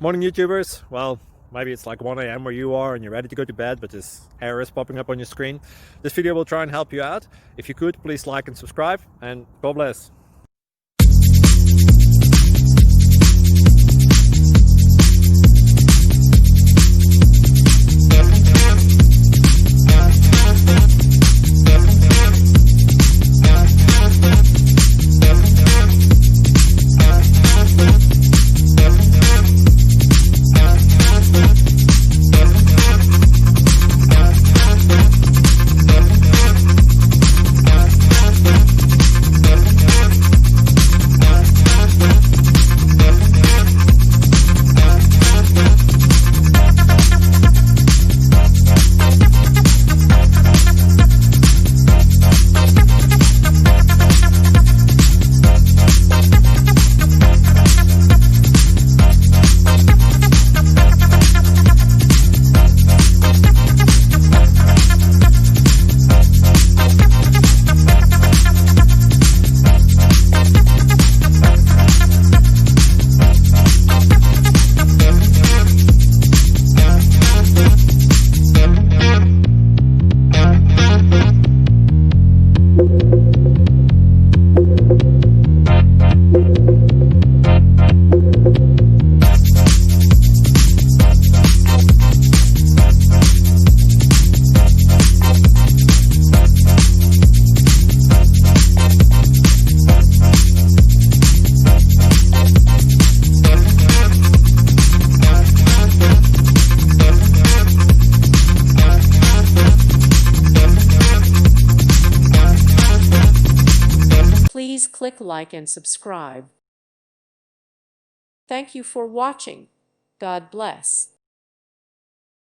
Morning YouTubers. Well, maybe it's like 1 a.m. where you are and you're ready to go to bed, but this error is popping up on your screen. This video will try and help you out. If you could, please like and subscribe, and God bless. Please click like and subscribe. Thank you for watching. God bless.